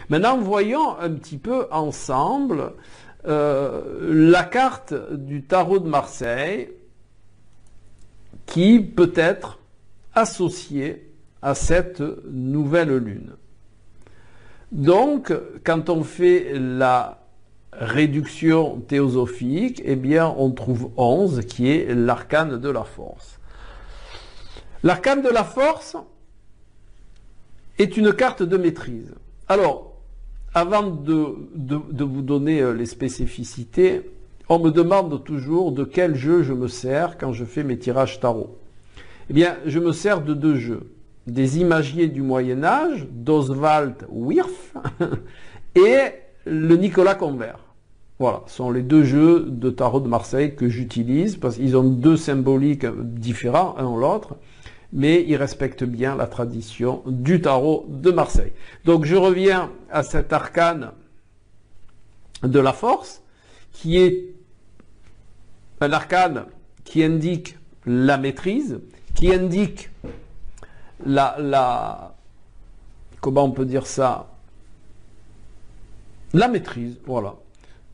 Maintenant, voyons un petit peu ensemble la carte du tarot de Marseille qui peut être associée à cette nouvelle lune. Donc, quand on fait la réduction théosophique, eh bien, on trouve 11, qui est l'arcane de la force. L'arcane de la force est une carte de maîtrise. Alors, avant de vous donner les spécificités, on me demande toujours de quel jeu je me sers quand je fais mes tirages tarot. Eh bien, je me sers de deux jeux. Des imagiers du Moyen-Âge, d'Oswald Wirth, et le Nicolas Convert. Voilà, ce sont les deux jeux de tarot de Marseille que j'utilise, parce qu'ils ont deux symboliques différents, un ou l'autre, mais ils respectent bien la tradition du tarot de Marseille. Donc je reviens à cet arcane de la force, qui est un arcane qui indique la maîtrise, qui indique comment on peut dire ça, la maîtrise, voilà,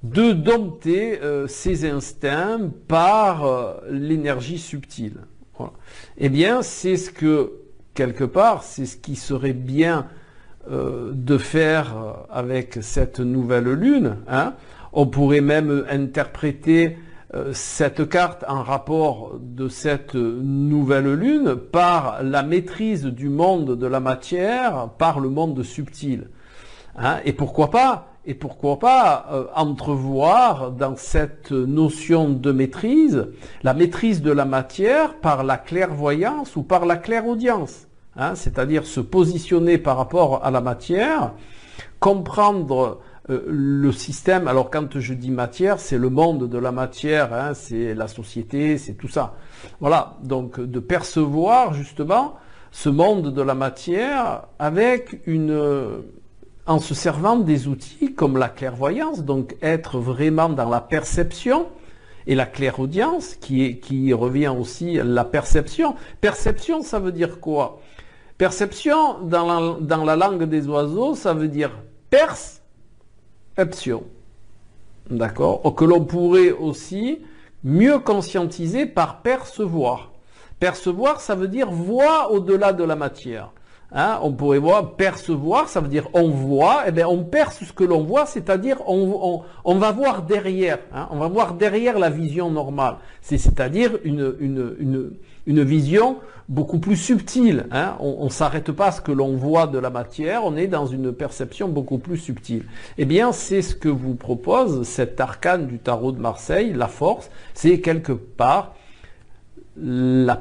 de dompter ses instincts par l'énergie subtile. Voilà. Eh bien, c'est ce que, quelque part, c'est ce qui serait bien de faire avec cette nouvelle lune, hein. On pourrait même interpréter cette carte en rapport de cette nouvelle lune par la maîtrise du monde de la matière par le monde subtil. Hein, et pourquoi pas entrevoir dans cette notion de maîtrise, la maîtrise de la matière par la clairvoyance ou par la clairaudience. Hein, c'est-à-dire se positionner par rapport à la matière, comprendre le système. Alors quand je dis matière, c'est le monde de la matière, hein, c'est la société, c'est tout ça. Voilà, donc de percevoir justement ce monde de la matière avec en se servant des outils comme la clairvoyance, donc être vraiment dans la perception, et la clairaudience qui revient aussi à la perception. Perception, ça veut dire quoi? Perception, dans la langue des oiseaux, ça veut dire perception. D'accord? Que l'on pourrait aussi mieux conscientiser par percevoir. Percevoir, ça veut dire voir au-delà de la matière. Hein, on pourrait voir percevoir, ça veut dire on voit, et bien on perce ce que l'on voit, c'est-à-dire on va voir derrière, hein, on va voir derrière la vision normale, c'est-à-dire une vision beaucoup plus subtile. Hein, on s'arrête pas à ce que l'on voit de la matière, on est dans une perception beaucoup plus subtile. Eh bien, c'est ce que vous propose cet arcane du tarot de Marseille, la force, c'est quelque part de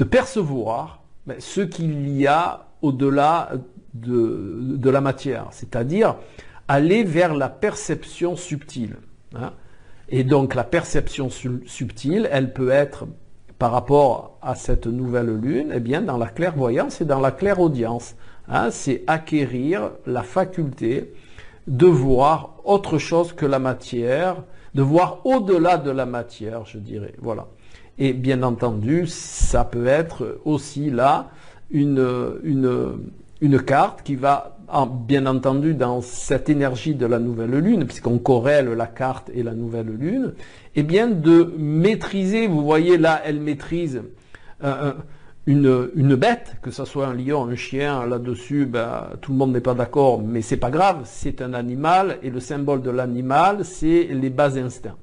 percevoir ce qu'il y a au-delà de la matière, c'est-à-dire aller vers la perception subtile. Hein. Et donc la perception subtile, elle peut être, par rapport à cette nouvelle lune, eh bien dans la clairvoyance et dans la clairaudience. Hein. C'est acquérir la faculté de voir autre chose que la matière, de voir au-delà de la matière, je dirais. Voilà. Et bien entendu, ça peut être aussi là une carte qui va, bien entendu, dans cette énergie de la nouvelle lune, puisqu'on corrèle la carte et la nouvelle lune, et bien de maîtriser, vous voyez là, elle maîtrise une bête, que ce soit un lion, un chien, là-dessus, tout le monde n'est pas d'accord, mais c'est pas grave, c'est un animal, et le symbole de l'animal, c'est les bas instincts.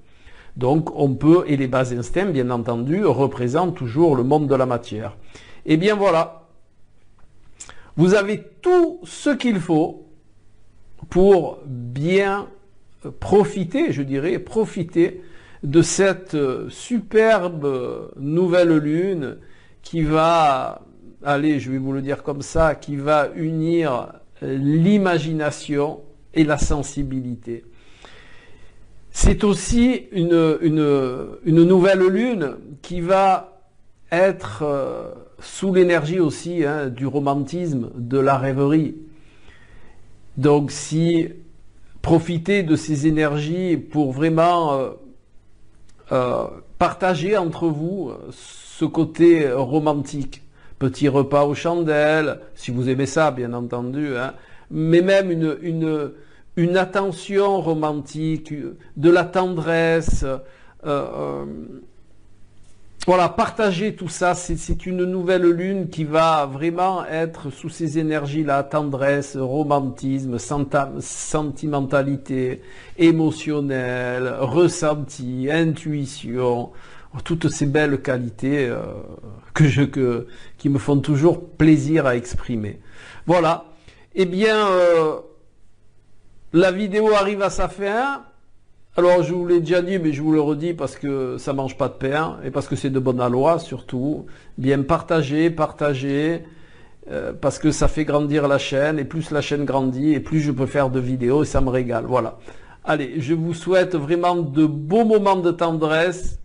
Donc on peut, et les bas instincts, bien entendu, représentent toujours le monde de la matière. Et bien voilà, vous avez tout ce qu'il faut pour bien profiter, je dirais, profiter de cette superbe nouvelle lune qui va, allez, je vais vous le dire comme ça, qui va unir l'imagination et la sensibilité. C'est aussi une nouvelle lune qui va être sous l'énergie aussi du romantisme, de la rêverie. Donc si profitez de ces énergies pour vraiment partager entre vous ce côté romantique. Petit repas aux chandelles, si vous aimez ça bien entendu, hein. mais même une attention romantique, de la tendresse. Voilà, partager tout ça, c'est une nouvelle lune qui va vraiment être sous ces énergies-là, tendresse, romantisme, sentimentalité, émotionnelle, ressenti, intuition, toutes ces belles qualités qui me font toujours plaisir à exprimer. Voilà. Eh bien, la vidéo arrive à sa fin. Alors, je vous l'ai déjà dit, mais je vous le redis parce que ça mange pas de pain et parce que c'est de bonne loi, surtout. Bien partager, parce que ça fait grandir la chaîne et plus la chaîne grandit et plus je peux faire de vidéos et ça me régale. Voilà. Allez, je vous souhaite vraiment de beaux moments de tendresse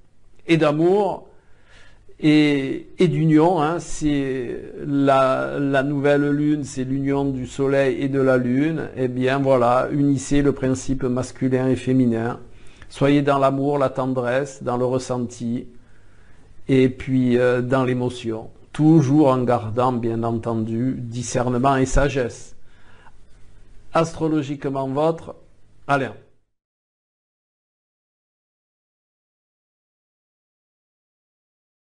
et d'amour et d'union. Hein. C'est la nouvelle lune, c'est l'union du soleil et de la lune. Eh bien voilà, unissez le principe masculin et féminin. Soyez dans l'amour, la tendresse, dans le ressenti et puis dans l'émotion. Toujours en gardant, bien entendu, discernement et sagesse. Astrologiquement votre, Alain.